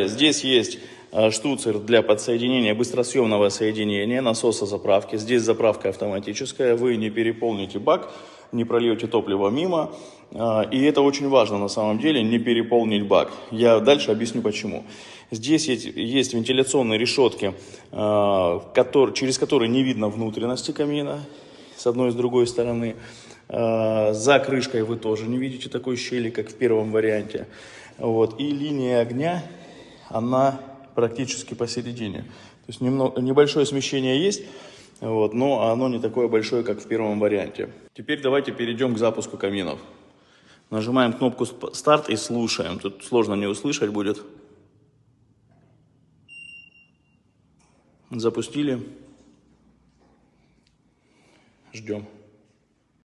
Здесь есть штуцер для подсоединения быстросъемного соединения насоса заправки. Здесь заправка автоматическая, вы не переполните бак, не прольете топливо мимо. И это очень важно на самом деле, не переполнить бак. Я дальше объясню почему. Здесь есть вентиляционные решетки, через которые не видно внутренности камина с одной и с другой стороны. За крышкой вы тоже не видите такой щели, как в первом варианте. Вот. И линия огня, она практически посередине. То есть небольшое смещение есть, вот, но оно не такое большое, как в первом варианте. Теперь давайте перейдем к запуску каминов. Нажимаем кнопку «Старт» и слушаем. Тут сложно не услышать будет. Запустили. Ждем.